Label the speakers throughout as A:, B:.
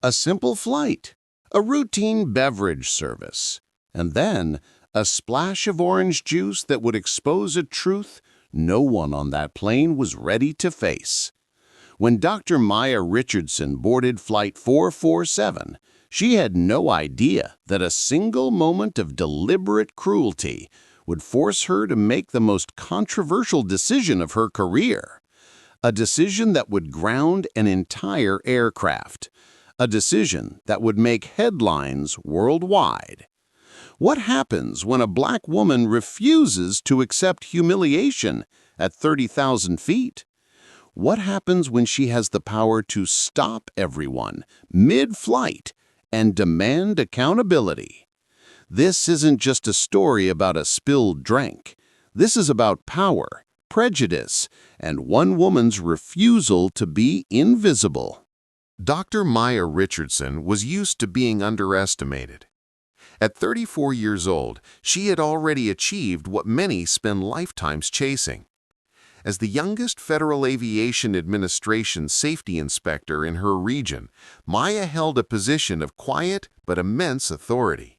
A: a simple flight, a routine beverage service, and then a splash of orange juice that would expose a truth no one on that plane was ready to face. When Dr. Maya Richardson boarded Flight 447, she had no idea that a single moment of deliberate cruelty would force her to make the most controversial decision of her career. A decision that would ground an entire aircraft. A decision that would make headlines worldwide. What happens when a black woman refuses to accept humiliation at 30,000 feet? What happens when she has the power to stop everyone mid-flight and demand accountability? This isn't just a story about a spilled drink. This is about power, prejudice, and one woman's refusal to be invisible.
B: Dr. Maya Richardson was used to being underestimated. At 34 years old, she had already achieved what many spend lifetimes chasing. As the youngest Federal Aviation Administration safety inspector in her region, Maya held a position of quiet but immense authority.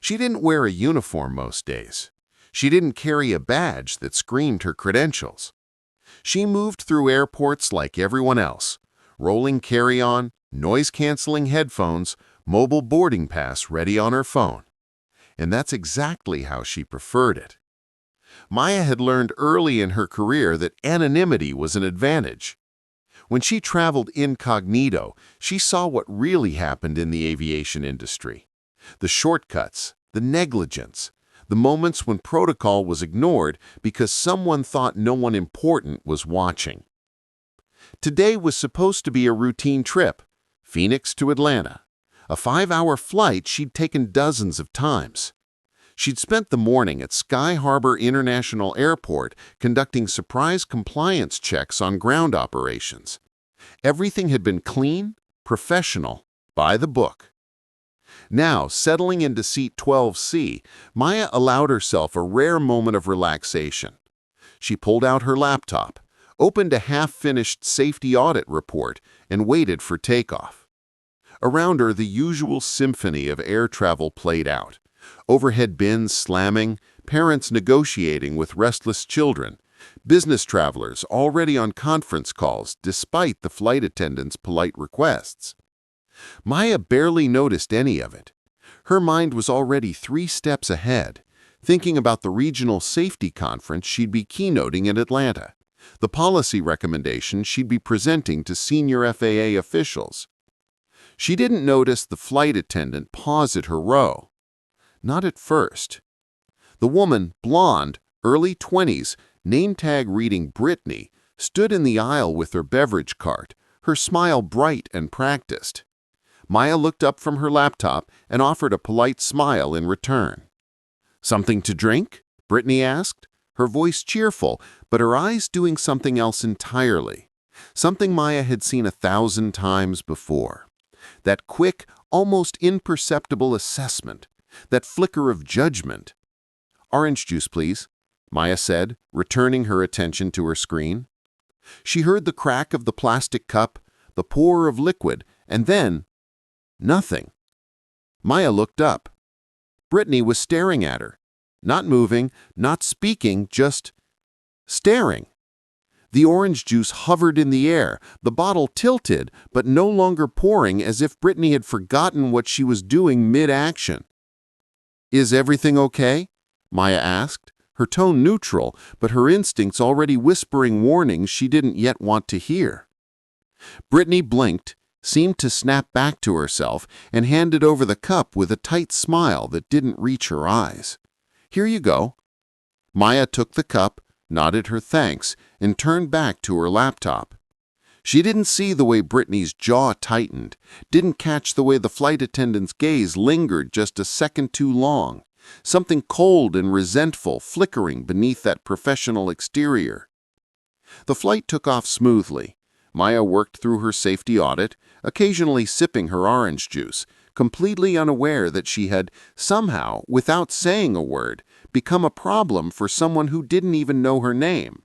B: She didn't wear a uniform most days. She didn't carry a badge that screamed her credentials. She moved through airports like everyone else, rolling carry-on, noise-canceling headphones, mobile boarding pass ready on her phone. And that's exactly how she preferred it. Maya had learned early in her career that anonymity was an advantage. When she traveled incognito, she saw what really happened in the aviation industry. The shortcuts, the negligence, the moments when protocol was ignored because someone thought no one important was watching. Today was supposed to be a routine trip, Phoenix to Atlanta, a 5-hour flight she'd taken dozens of times. She'd spent the morning at Sky Harbor International Airport conducting surprise compliance checks on ground operations. Everything had been clean, professional, by the book. Now, settling into seat 12C, Maya allowed herself a rare moment of relaxation. She pulled out her laptop, opened a half-finished safety audit report, and waited for takeoff. Around her, the usual symphony of air travel played out. Overhead bins slamming, parents negotiating with restless children, business travelers already on conference calls despite the flight attendant's polite requests. Maya barely noticed any of it. Her mind was already 3 steps ahead, thinking about the regional safety conference she'd be keynoting in Atlanta, the policy recommendations she'd be presenting to senior FAA officials. She didn't notice the flight attendant pause at her row. Not at first. The woman, blonde, early 20s, name tag reading Brittany, stood in the aisle with her beverage cart, her smile bright and practiced. Maya looked up from her laptop and offered a polite smile in return. "Something to drink?" Brittany asked, her voice cheerful, but her eyes doing something else entirely. Something Maya had seen 1,000 times before. That quick, almost imperceptible assessment. That flicker of judgment. "Orange juice, please," Maya said, returning her attention to her screen. She heard the crack of the plastic cup, the pour of liquid, and then nothing. Maya looked up. Brittany was staring at her. Not moving, not speaking, just staring. The orange juice hovered in the air, the bottle tilted, but no longer pouring, as if Brittany had forgotten what she was doing mid-action. "Is everything okay?" Maya asked, her tone neutral, but her instincts already whispering warnings she didn't yet want to hear. Brittany blinked, seemed to snap back to herself, and handed over the cup with a tight smile that didn't reach her eyes. "Here you go." Maya took the cup, nodded her thanks, and turned back to her laptop. She didn't see the way Brittany's jaw tightened, didn't catch the way the flight attendant's gaze lingered just a second too long, something cold and resentful flickering beneath that professional exterior. The flight took off smoothly. Maya worked through her safety audit, occasionally sipping her orange juice, completely unaware that she had, somehow, without saying a word, become a problem for someone who didn't even know her name.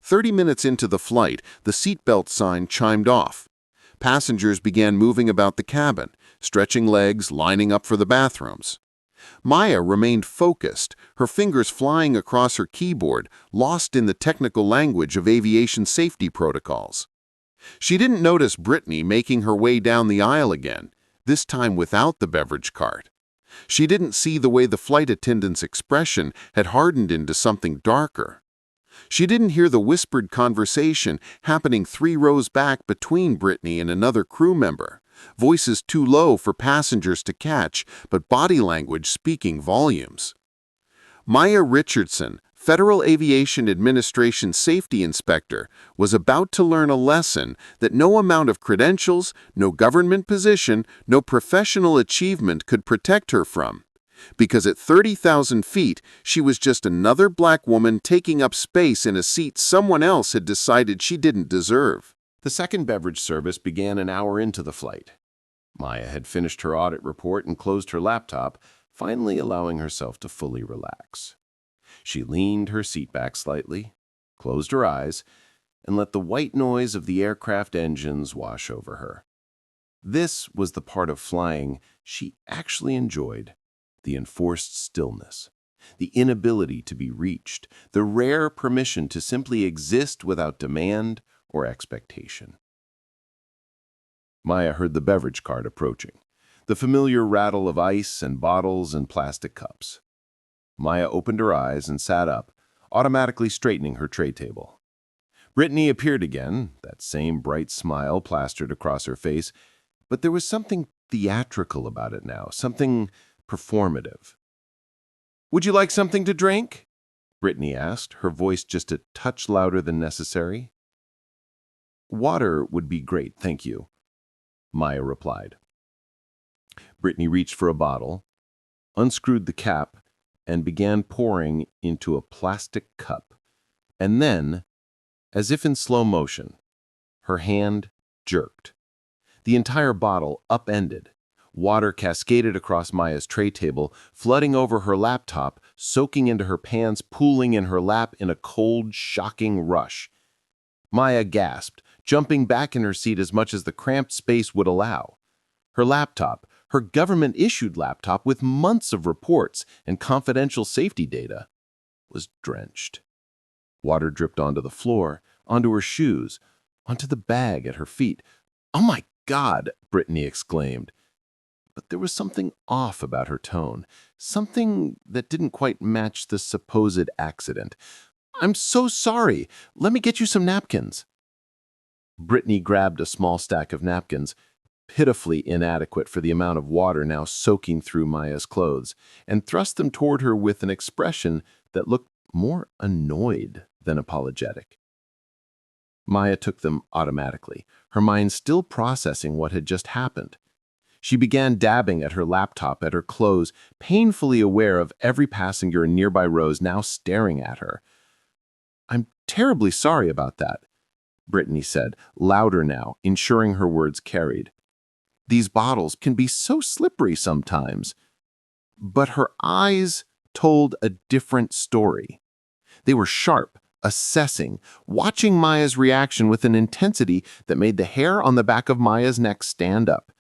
B: 30 minutes into the flight, the seatbelt sign chimed off. Passengers began moving about the cabin, stretching legs, lining up for the bathrooms. Maya remained focused, her fingers flying across her keyboard, lost in the technical language of aviation safety protocols. She didn't notice Brittany making her way down the aisle again, this time without the beverage cart. She didn't see the way the flight attendant's expression had hardened into something darker. She didn't hear the whispered conversation happening 3 rows back between Brittany and another crew member, voices too low for passengers to catch, but body language speaking volumes. Maya Richardson, Federal Aviation Administration safety inspector, was about to learn a lesson that no amount of credentials, no government position, no professional achievement could protect her from. Because at 30,000 feet, she was just another black woman taking up space in a seat someone else had decided she didn't deserve.
A: The second beverage service began an hour into the flight. Maya had finished her audit report and closed her laptop, finally allowing herself to fully relax. She leaned her seat back slightly, closed her eyes, and let the white noise of the aircraft engines wash over her. This was the part of flying she actually enjoyed. The enforced stillness, the inability to be reached, the rare permission to simply exist without demand or expectation. Maya heard the beverage cart approaching, the familiar rattle of ice and bottles and plastic cups. Maya opened her eyes and sat up, automatically straightening her tray table. Brittany appeared again, that same bright smile plastered across her face, but there was something theatrical about it now, something performative. "Would you like something to drink?" Brittany asked, her voice just a touch louder than necessary. "Water would be great, thank you," Maya replied. Brittany reached for a bottle, unscrewed the cap, and began pouring into a plastic cup. And then, as if in slow motion, her hand jerked. The entire bottle upended. Water cascaded across Maya's tray table, flooding over her laptop, soaking into her pants, pooling in her lap in a cold, shocking rush. Maya gasped, jumping back in her seat as much as the cramped space would allow. Her laptop, her government-issued laptop with months of reports and confidential safety data, was drenched. Water dripped onto the floor, onto her shoes, onto the bag at her feet. "Oh my God!" Brittany exclaimed. But there was something off about her tone, something that didn't quite match the supposed accident. "I'm so sorry. Let me get you some napkins." Brittany grabbed a small stack of napkins, pitifully inadequate for the amount of water now soaking through Maya's clothes, and thrust them toward her with an expression that looked more annoyed than apologetic. Maya took them automatically, her mind still processing what had just happened. She began dabbing at her laptop, at her clothes, painfully aware of every passenger in nearby rows now staring at her. "I'm terribly sorry about that," Brittany said, louder now, ensuring her words carried. "These bottles can be so slippery sometimes." But her eyes told a different story. They were sharp, assessing, watching Maya's reaction with an intensity that made the hair on the back of Maya's neck stand up.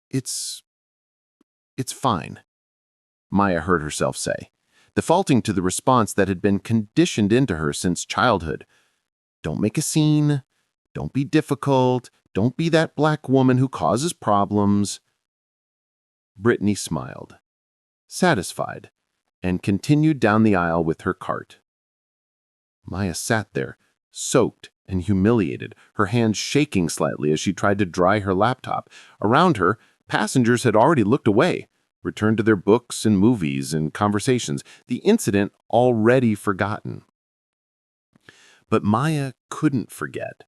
A: It's fine," Maya heard herself say, defaulting to the response that had been conditioned into her since childhood. "Don't make a scene. Don't be difficult. Don't be that black woman who causes problems." Brittany smiled, satisfied, and continued down the aisle with her cart. Maya sat there, soaked and humiliated, her hands shaking slightly as she tried to dry her laptop. Around her, passengers had already looked away, returned to their books and movies and conversations, the incident already forgotten. But Maya couldn't forget,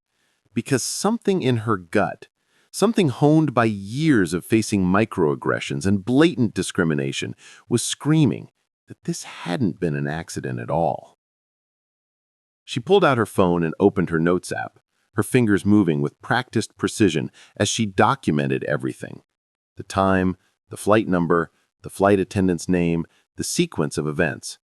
A: because something in her gut, something honed by years of facing microaggressions and blatant discrimination, was screaming that this hadn't been an accident at all. She pulled out her phone and opened her notes app, her fingers moving with practiced precision as she documented everything. The time, the flight number, the flight attendant's name, the sequence of events.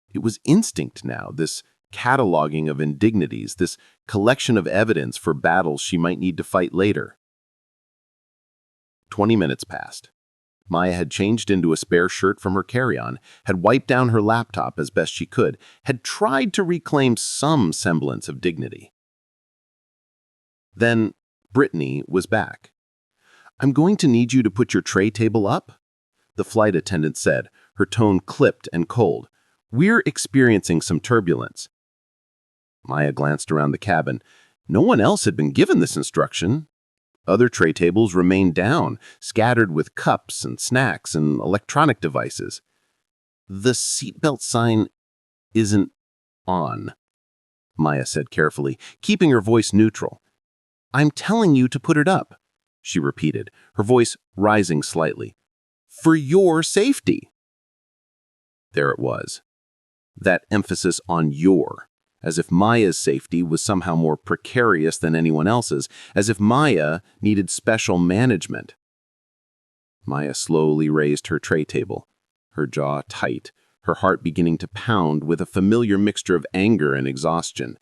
A: It was instinct now, this
B: cataloging of indignities, this collection of evidence for battles she might need to fight later. 20 minutes passed. Maya had changed into a spare shirt from her carry-on, had wiped down her laptop as best she could, had tried to reclaim some semblance of dignity. Then Brittany was back. "I'm going to need you to put your tray table up," the flight attendant said, her tone clipped and cold. "We're experiencing some turbulence." Maya glanced around the cabin. No one else had been given this instruction. Other tray tables remained down, scattered with cups and snacks and electronic devices. "The seatbelt sign isn't on," Maya said carefully, keeping her voice neutral. "I'm telling you to put it up," she repeated, her voice rising slightly. "For your safety." There it was. That emphasis on your, as if Maya's safety was somehow more precarious than anyone else's, as if Maya needed special management. Maya slowly raised her tray table, her jaw tight, her heart beginning to pound with a familiar mixture of anger and exhaustion.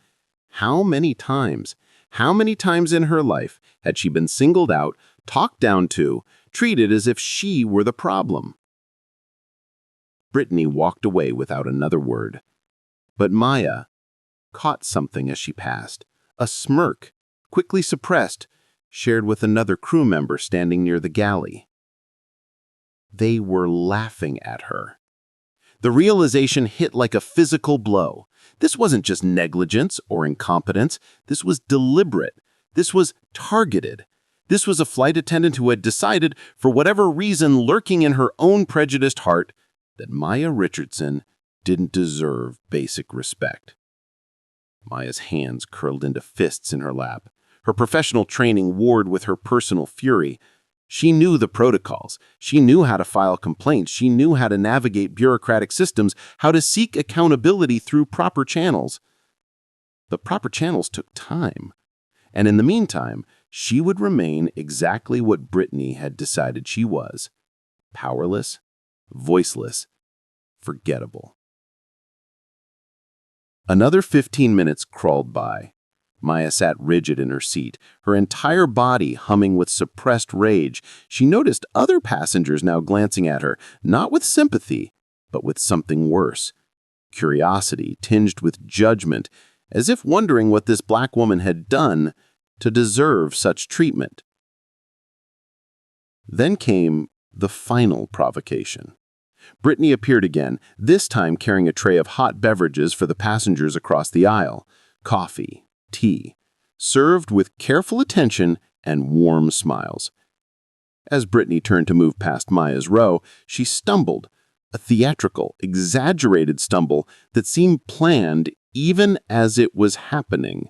B: How many times in her life had she been singled out, talked down to, treated as if she were the problem? Brittany walked away without another word. But Maya caught something as she passed, a smirk, quickly suppressed, shared with another crew member standing near the galley. They were laughing at her. The realization hit like a physical blow. This wasn't just negligence or incompetence. This was deliberate. This was targeted. This was a flight attendant who had decided, for whatever reason lurking in her own prejudiced heart, that Maya Richardson didn't deserve basic respect. Maya's hands curled into fists in her lap. Her professional training warred with her personal fury. She knew the protocols. She knew how to file complaints. She knew how to navigate bureaucratic systems, how to seek accountability through proper channels. The proper channels took time. And in the meantime, she would remain exactly what Brittany had decided she was: powerless, voiceless, forgettable. Another 15 minutes crawled by. Maya sat rigid in her seat, her entire body humming with suppressed rage. She noticed other passengers now glancing at her, not with sympathy, but with something worse: curiosity tinged with judgment, as if wondering what this black woman had done to deserve such treatment. Then came the final provocation. Brittany appeared again, this time carrying a tray of hot beverages for the passengers across the aisle: coffee, tea, served with careful attention and warm smiles. As Brittany turned to move past Maya's row, she stumbled, a theatrical, exaggerated stumble that seemed planned even as it was happening.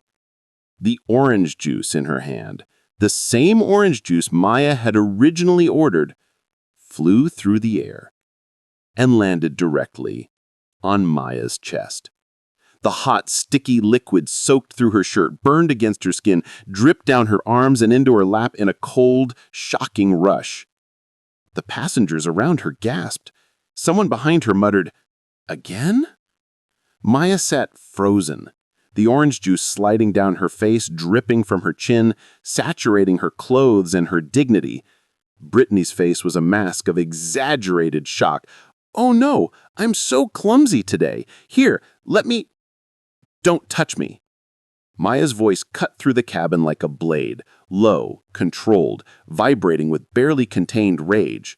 B: The orange juice in her hand, the same orange juice Maya had originally ordered, flew through the air and landed directly on Maya's chest. The hot, sticky liquid soaked through her shirt, burned against her skin, dripped down her arms and into her lap in a cold, shocking rush. The passengers around her gasped. Someone behind her muttered, "Again?" Maya sat frozen, the orange juice sliding down her face, dripping from her chin, saturating her clothes and her dignity. Brittany's face was a mask of exaggerated shock. "Oh no, I'm so clumsy today. Here, let me—" "Don't touch me." Maya's voice cut through the cabin like a blade, low, controlled, vibrating with barely contained rage.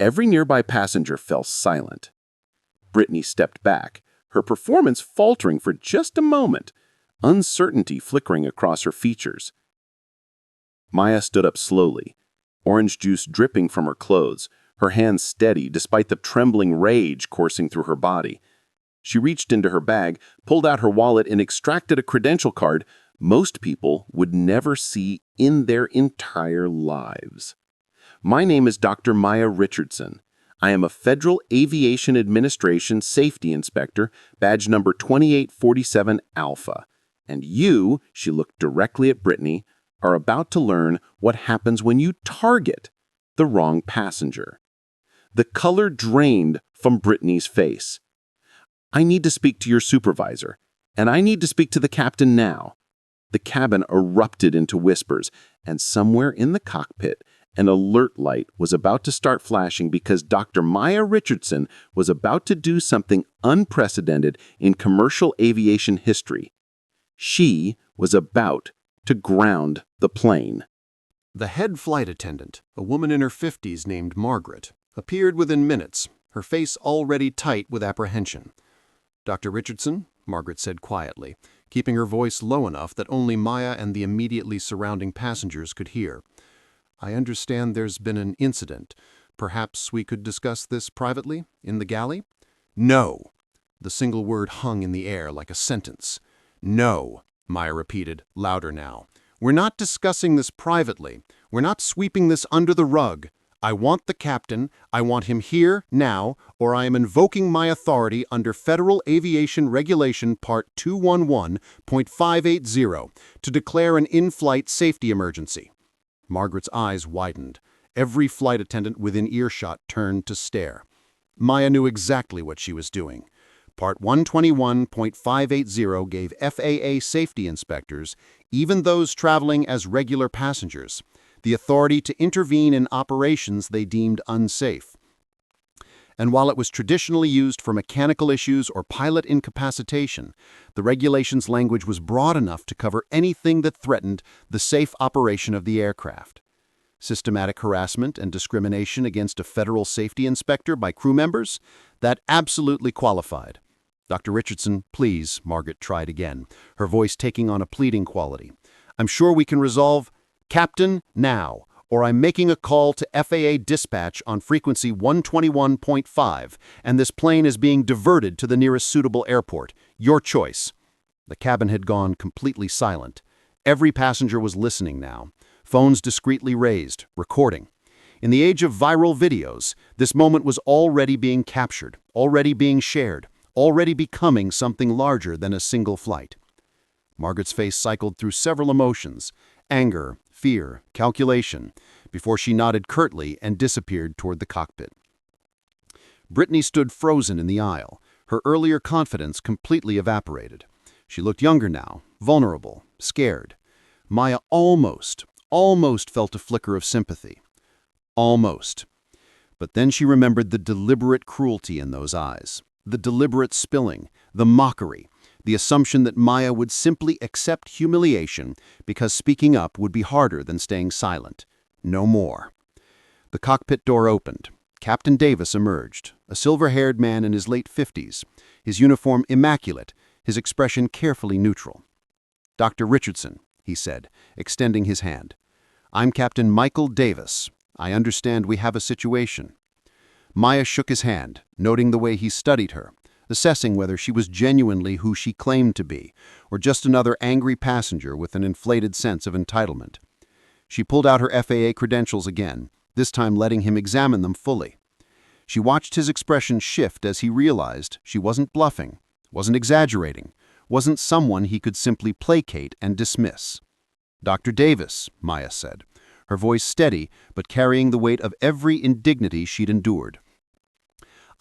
B: Every nearby passenger fell silent. Brittany stepped back, her performance faltering for just a moment, uncertainty flickering across her features. Maya stood up slowly, orange juice dripping from her clothes, her hands steady despite the trembling rage coursing through her body. She reached into her bag, pulled out her wallet, and extracted a credential card most people would never see in their entire lives. "My name is Dr. Maya Richardson. I am a Federal Aviation Administration Safety Inspector, badge number 2847 Alpha. And you," she looked directly at Brittany, "are about to learn what happens when you target the wrong passenger." The color drained from Brittany's face. "I need to speak to your supervisor."
C: and I need to speak to the captain now." The cabin erupted into whispers, and somewhere in the cockpit, an alert light was about to start flashing because Dr. Maya Richardson was about to do something unprecedented in commercial aviation history. She was about to ground the plane.
D: The head flight attendant, a woman in her 50s named Margaret, appeared within minutes, her face already tight with apprehension. "Dr. Richardson," Margaret said quietly, keeping her voice low enough that only Maya and the immediately surrounding passengers could hear. "I understand there's been an incident. Perhaps we could discuss this privately, in the galley?" "No!" The single word hung in the air like a sentence. "No," Maya repeated, louder now. "We're not discussing this privately. We're not sweeping this under the rug. I want the captain. I want him here, now, or I am invoking my authority under Federal Aviation Regulation Part 211.580 to declare an in-flight safety emergency." Margaret's eyes widened. Every flight attendant within earshot turned to stare. Maya knew exactly what she was doing. Part 121.580 gave FAA safety inspectors, even those traveling as regular passengers, the authority to intervene in operations they deemed unsafe. And while it was traditionally used for mechanical issues or pilot incapacitation, the regulation's language was broad enough to cover anything that threatened the safe operation of the aircraft. Systematic harassment and discrimination against a federal safety inspector by crew members? That absolutely qualified. "Dr. Richardson, please," Margaret tried again, her voice taking on a pleading quality. "I'm sure we can resolve—" "Captain, now, or I'm making a call to FAA dispatch on frequency 121.5, and this plane is being diverted to the nearest suitable airport. Your choice." The cabin had gone completely silent. Every passenger was listening now, phones discreetly raised, recording. In the age of viral videos, this moment was already being captured, already being shared, already becoming something larger than a single flight. Margaret's face cycled through several emotions: anger, fear, calculation, before she nodded curtly and disappeared toward the cockpit. Brittany stood frozen in the aisle, her earlier confidence completely evaporated. She looked younger now, vulnerable, scared. Maya almost felt a flicker of sympathy. Almost. But then she remembered the deliberate cruelty in those eyes, the deliberate spilling, the mockery, the assumption that Maya would simply accept humiliation because speaking up would be harder than staying silent. No more. The cockpit door opened. Captain Davis emerged, a silver-haired man in his late 50s, his uniform immaculate, his expression carefully neutral. "Dr. Richardson," he said, extending his hand. "I'm Captain Michael Davis. I understand we have a situation." Maya shook his hand, noting the way he studied her, assessing whether she was genuinely who she claimed to be, or just another angry passenger with an inflated sense of entitlement. She pulled out her FAA credentials again, this time letting him examine them fully. She watched his expression shift as he realized she wasn't bluffing, wasn't exaggerating, wasn't someone he could simply placate and dismiss. "Dr. Davis," Maya said, her voice steady but carrying the weight of every indignity she'd endured.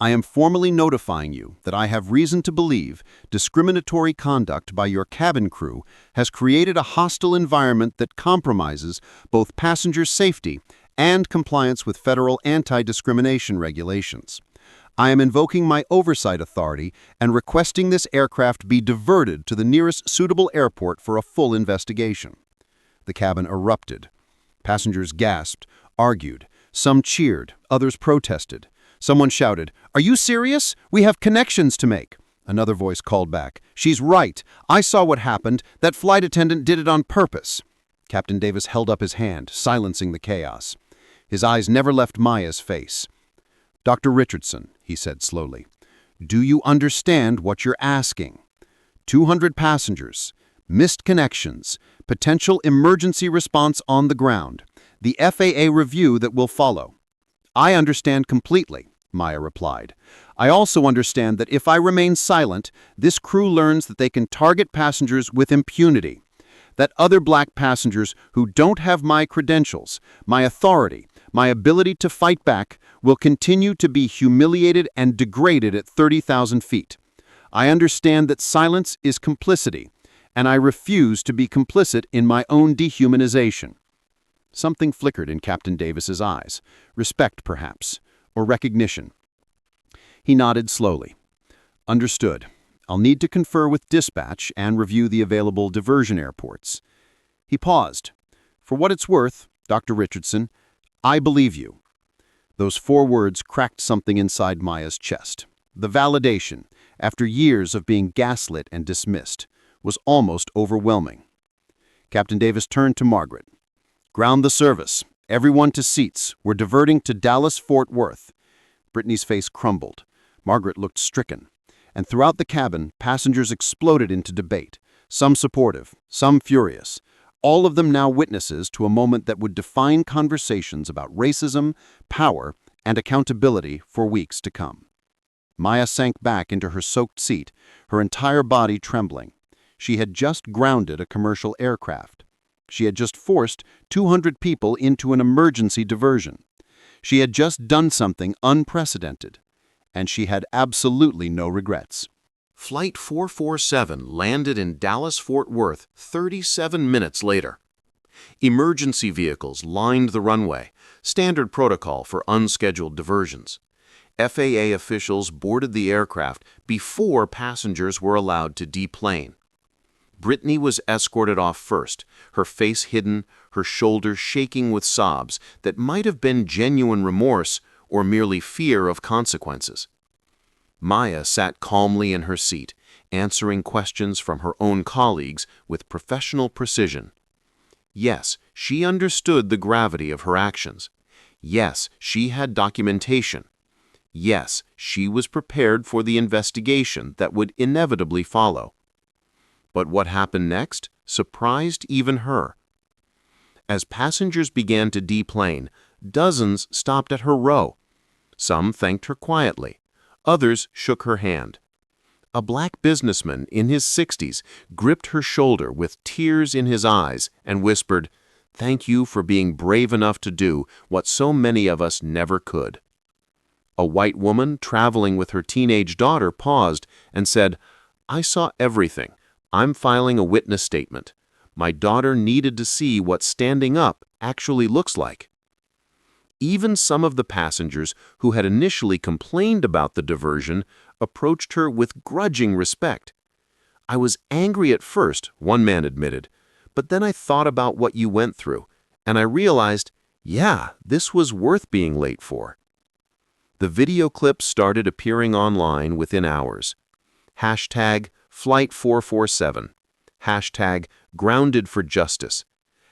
D: "I am formally notifying you that I have reason to believe discriminatory conduct by your cabin crew has created a hostile environment that compromises both passenger safety and compliance with federal anti-discrimination regulations. I am invoking my oversight authority and requesting this aircraft be diverted to the nearest suitable airport for a full investigation." The cabin erupted. Passengers gasped, argued. Some cheered, others protested. Someone shouted, "Are you serious? We have connections to make." Another voice called back, "She's right. I saw what happened. That flight attendant did it on purpose." Captain Davis held up his hand, silencing the chaos. His eyes never left Maya's face. "Dr. Richardson," he said slowly, "do you understand what you're asking? 200 passengers, missed connections, potential emergency response on the ground, the FAA review that will follow." "I understand completely," Maya replied. "I also understand that if I remain silent, this crew learns that they can target passengers with impunity, that other black passengers who don't have my credentials, my authority, my ability to fight back, will continue to be humiliated and degraded at 30,000 feet. I understand that silence is complicity, and I refuse to be complicit in my own dehumanization." Something flickered in Captain Davis's eyes. Respect, perhaps, or recognition. He nodded slowly. "Understood. I'll need to confer with dispatch and review the available diversion airports." He paused. "For what it's worth, Dr. Richardson, I believe you." Those 4 words cracked something inside Maya's chest. The validation, after years of being gaslit and dismissed, was almost overwhelming. Captain Davis turned to Margaret. "Ground the service. Everyone to seats. We're diverting to Dallas-Fort Worth." Brittany's face crumbled. Margaret looked stricken. And throughout the cabin, passengers exploded into debate, some supportive, some furious, all of them now witnesses to a moment that would define conversations about racism, power, and accountability for weeks to come. Maya sank back into her soaked seat, her entire body trembling. She had just grounded a commercial aircraft. She had just forced 200 people into an emergency diversion. She had just done something unprecedented. And she had absolutely no regrets.
B: Flight 447 landed in Dallas-Fort Worth 37 minutes later. Emergency vehicles lined the runway, standard protocol for unscheduled diversions. FAA officials boarded the aircraft before passengers were allowed to deplane. Brittany was escorted off first, her face hidden, her shoulders shaking with sobs that might have been genuine remorse or merely fear of consequences. Maya sat calmly in her seat, answering questions from her own colleagues with professional precision. Yes, she understood the gravity of her actions. Yes, she had documentation. Yes, she was prepared for the investigation that would inevitably follow. But what happened next surprised even her. As passengers began to deplane, dozens stopped at her row. Some thanked her quietly. Others shook her hand. A black businessman in his 60s gripped her shoulder with tears in his eyes and whispered, "Thank you for being brave enough to do what so many of us never could." A white woman traveling with her teenage daughter paused and said, "I saw everything. I'm filing a witness statement. My daughter needed to see what standing up actually looks like." Even some of the passengers who had initially complained about the diversion approached her with grudging respect. "I was angry at first," one man admitted, "but then I thought about what you went through, and I realized, yeah, this was worth being late for." The video clips started appearing online within hours. Hashtag Flight 447. Hashtag Grounded for Justice.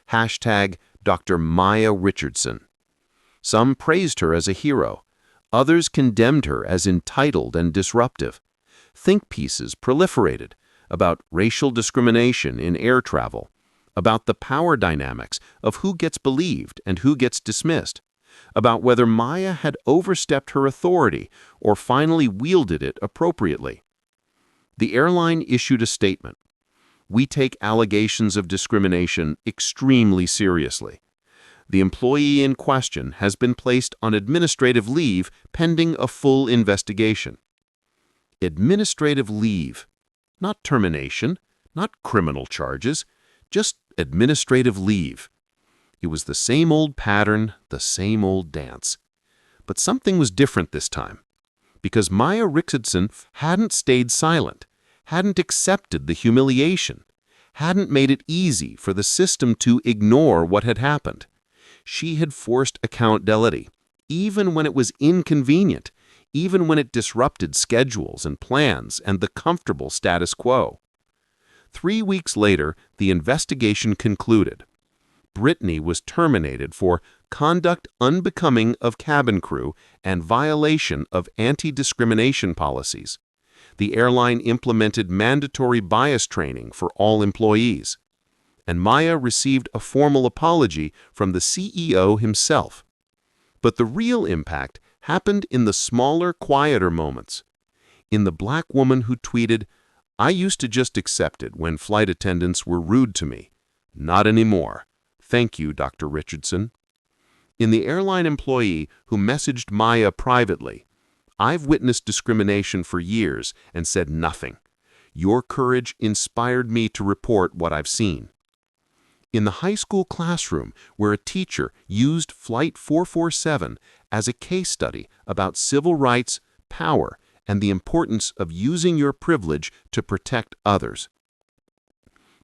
B: Hashtag Dr. Maya Richardson. Some praised her as a hero. Others condemned her as entitled and disruptive. Think pieces proliferated about racial discrimination in air travel, about the power dynamics of who gets believed and who gets dismissed, about whether Maya had overstepped her authority or finally wielded it appropriately. The airline issued a statement. "We take allegations of discrimination extremely seriously. The employee in question has been placed on administrative leave pending a full investigation." Administrative leave. Not termination, not criminal charges, just administrative leave. It was the same old pattern, the same old dance. But something was different this time, because Maya Richardson hadn't stayed silent, hadn't accepted the humiliation, hadn't made it easy for the system to ignore what had happened. She had forced accountability, even when it was inconvenient, even when it disrupted schedules and plans and the comfortable status quo. 3 weeks later, the investigation concluded. Brittany was terminated for conduct unbecoming of cabin crew and violation of anti-discrimination policies. The airline implemented mandatory bias training for all employees. And Maya received a formal apology from the CEO himself. But the real impact happened in the smaller, quieter moments. In the black woman who tweeted, "I used to just accept it when flight attendants were rude to me. Not anymore. Thank you, Dr. Richardson." In the airline employee who messaged Maya privately, I've witnessed discrimination for years and said nothing. Your courage inspired me to report what I've seen. In the high school classroom, where a teacher used Flight 447 as a case study about civil rights, power, and the importance of using your privilege to protect others.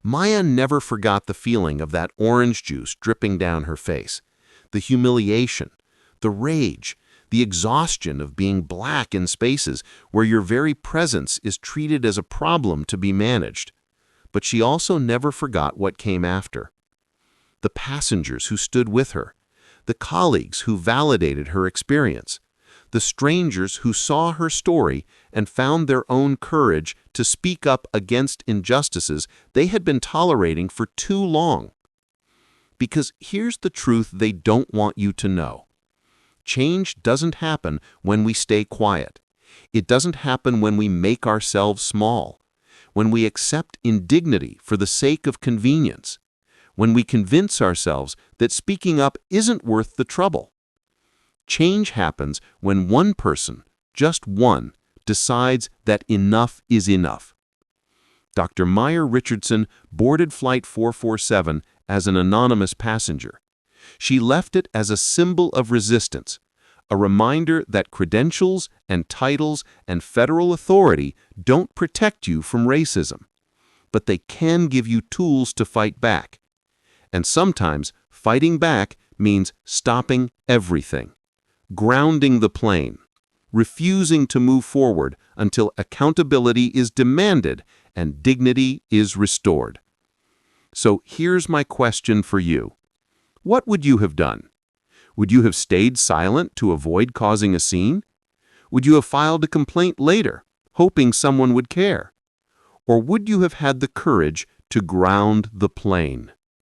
B: Maya never forgot the feeling of that orange juice dripping down her face, the humiliation, the rage, the exhaustion of being black in spaces where your very presence is treated as a problem to be managed. But she also never forgot what came after. The passengers who stood with her, the colleagues who validated her experience, the strangers who saw her story and found their own courage to speak up against injustices they had been tolerating for too long. Because here's the truth they don't want you to know. Change doesn't happen when we stay quiet. It doesn't happen when we make ourselves small, when we accept indignity for the sake of convenience, when we convince ourselves that speaking up isn't worth the trouble. Change happens when one person, just one, decides that enough is enough. Dr. Maya Richardson boarded Flight 447 as an anonymous passenger. She left it as a symbol of resistance, a reminder that credentials and titles and federal authority don't protect you from racism, but they can give you tools to fight back. And sometimes fighting back means stopping everything, grounding the plane, refusing to move forward until accountability is demanded and dignity is restored. So here's my question for you. What would you have done? Would you have stayed silent to avoid causing a scene? Would you have filed a complaint later, hoping someone would care? Or would you have had the courage to ground the plane?